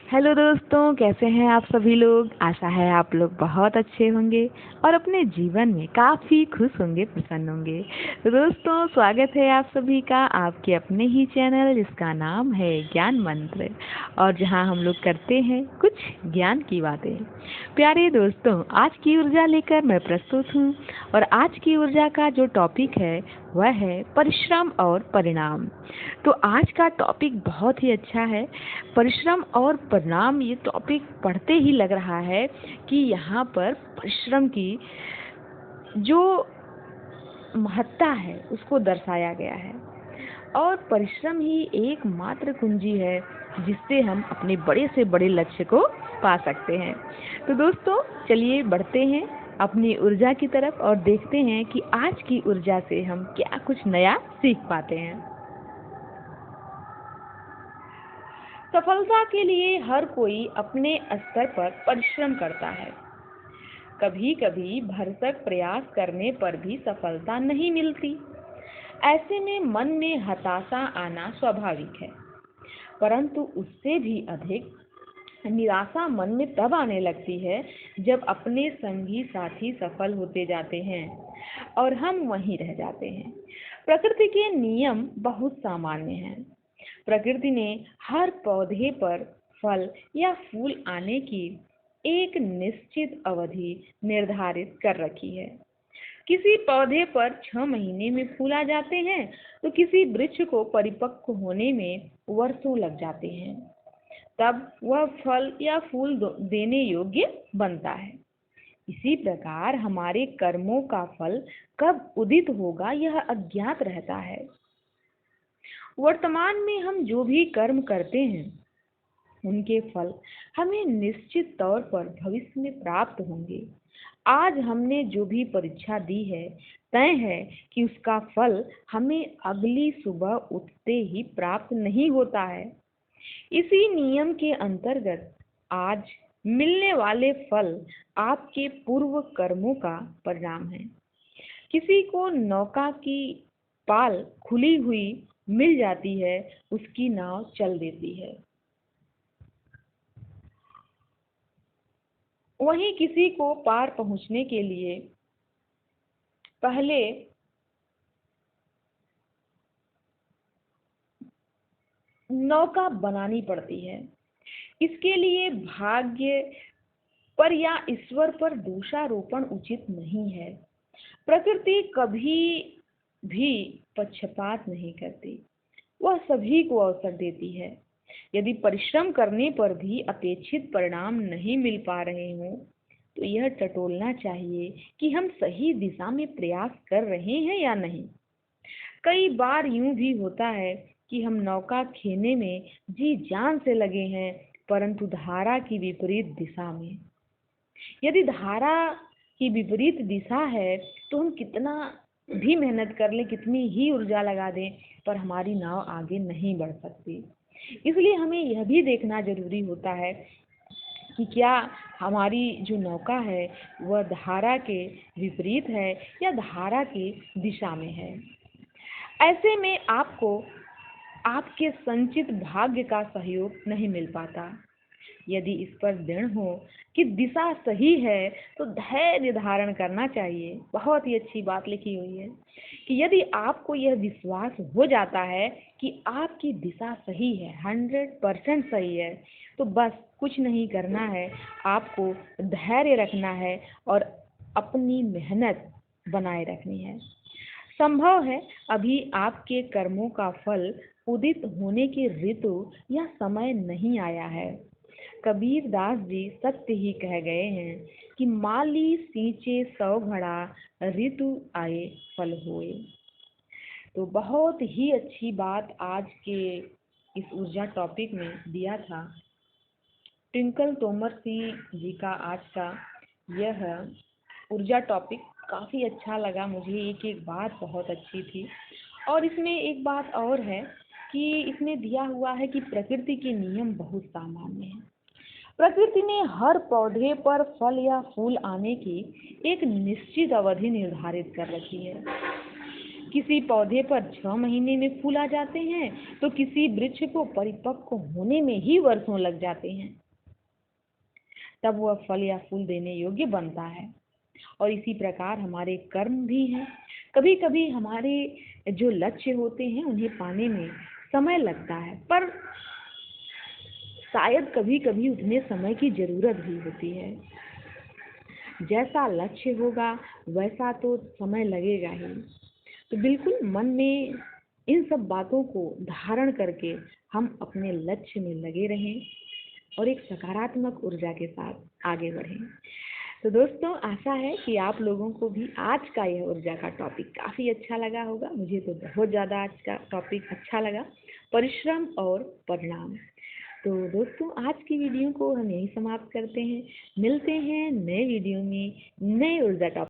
Hello दोस्तों, कैसे हैं आप सभी लोग। आशा है आप लोग बहुत अच्छे होंगे और अपने जीवन में काफ़ी खुश होंगे, प्रसन्न होंगे। तो दोस्तों, स्वागत है आप सभी का आपके अपने ही चैनल जिसका नाम है ज्ञान मंत्र, और जहां हम लोग करते हैं कुछ ज्ञान की बातें। प्यारे दोस्तों, आज की ऊर्जा लेकर मैं प्रस्तुत हूं, और आज की ऊर्जा का जो टॉपिक है वह है परिश्रम और परिणाम। तो आज का टॉपिक बहुत ही अच्छा है, परिश्रम और परिणाम। ये टॉपिक पढ़ते ही लग रहा है कि यहाँ पर परिश्रम की जो महत्ता है उसको दर्शाया गया है, और परिश्रम ही एकमात्र कुंजी है जिससे हम अपने बड़े से बड़े लक्ष्य को पा सकते हैं। तो दोस्तों, चलिए बढ़ते हैं अपनी ऊर्जा की तरफ और देखते हैं कि आज की ऊर्जा से हम क्या कुछ नया सीख पाते हैं। सफलता के लिए हर कोई अपने स्तर पर परिश्रम करता है। कभी कभी भरसक प्रयास करने पर भी सफलता नहीं मिलती। ऐसे में मन में हताशा आना स्वाभाविक है, परंतु उससे भी अधिक निराशा मन में तब आने लगती है जब अपने संगी साथी सफल होते जाते हैं और हम वहीं रह जाते हैं। प्रकृति के नियम बहुत सामान्य हैं। प्रकृति ने हर पौधे पर फल या फूल आने की एक निश्चित अवधि निर्धारित कर रखी है। किसी पौधे पर 6 महीने में फूल आ जाते हैं, तो किसी वृक्ष को परिपक्व होने में वर्षों लग जाते हैं, तब वह फल या फूल देने योग्य बनता है। इसी प्रकार हमारे कर्मों का फल कब उदित होगा यह अज्ञात रहता है। वर्तमान में हम जो भी कर्म करते हैं उनके फल हमें निश्चित तौर पर भविष्य में प्राप्त होंगे। आज हमने जो भी परीक्षा दी है, तय है कि उसका फल हमें अगली सुबह उठते ही प्राप्त नहीं होता है। इसी नियम के अंतर्गत आज मिलने वाले फल आपके पूर्व कर्मों का परिणाम है। किसी को नौका की पाल खुली हुई मिल जाती है, उसकी नाव चल देती है। वहीं किसी को पार पहुंचने के लिए पहले नौका बनानी पड़ती है। इसके लिए भाग्य पर या ईश्वर पर दोषारोपण उचित नहीं है। प्रकृति कभी भी पक्षपात नहीं करती, वह सभी को अवसर देती है। यदि परिश्रम करने पर भी अपेक्षित परिणाम नहीं मिल पा रहे हों, तो यह टटोलना चाहिए कि हम सही दिशा में प्रयास कर रहे हैं या नहीं। कई बार यूं भी होता है कि हम नौका खेने में जी जान से लगे हैं, परंतु धारा की विपरीत दिशा में। यदि धारा की विपरीत दिशा है तो हम कितना भी मेहनत कर लें, कितनी ही ऊर्जा लगा दें, पर हमारी नाव आगे नहीं बढ़ सकती। इसलिए हमें यह भी देखना जरूरी होता है कि क्या हमारी जो नौका है वह धारा के विपरीत है या धारा की दिशा में है। ऐसे में आपको आपके संचित भाग्य का सहयोग नहीं मिल पाता। यदि इस पर दृढ़ हो कि दिशा सही है, तो धैर्य धारण करना चाहिए। बहुत ही अच्छी बात लिखी हुई है कि यदि आपको यह विश्वास हो जाता है कि आपकी दिशा सही है, 100% सही है, तो बस कुछ नहीं करना है, आपको धैर्य रखना है और अपनी मेहनत बनाए रखनी है। संभव है अभी आपके कर्मों का फल उदित होने की ऋतु या समय नहीं आया है। कबीर दास जी सत्य ही कह गए हैं कि माली सींचे 100 घड़ा, ऋतु आए फल होए। तो बहुत ही अच्छी बात आज के इस ऊर्जा टॉपिक में दिया था ट्विंकल तोमर सिंह जी का। आज का यह ऊर्जा टॉपिक काफ़ी अच्छा लगा मुझे। एक एक बात बहुत अच्छी थी, और इसमें एक बात और है कि इसमें दिया हुआ है कि प्रकृति के नियम बहुत सामान्य हैं। प्रकृति ने हर पौधे पर फल या फूल आने की एक निश्चित अवधि निर्धारित कर रखी है। किसी पौधे पर 6 महीने में फूल आ जाते हैं तो किसी वृक्ष को परिपक्व होने में ही वर्षों लग जाते हैं, तब वह फल या फूल देने योग्य बनता है। और इसी प्रकार हमारे कर्म भी हैं। कभी कभी हमारे जो लक्ष्य होते हैं उन्हें पाने में समय लगता है, पर शायद कभी कभी उतने समय की जरूरत भी होती है। जैसा लक्ष्य होगा वैसा तो समय लगेगा ही। तो बिल्कुल मन में इन सब बातों को धारण करके हम अपने लक्ष्य में लगे रहें और एक सकारात्मक ऊर्जा के साथ आगे बढ़ें। तो दोस्तों, आशा है कि आप लोगों को भी आज का यह ऊर्जा का टॉपिक काफ़ी अच्छा लगा होगा। मुझे तो बहुत ज़्यादा आज का टॉपिक अच्छा लगा, परिश्रम और परिणाम। तो दोस्तों, आज की वीडियो को हम यहीं समाप्त करते हैं। मिलते हैं नए वीडियो में नए ऊर्जा टॉपिक।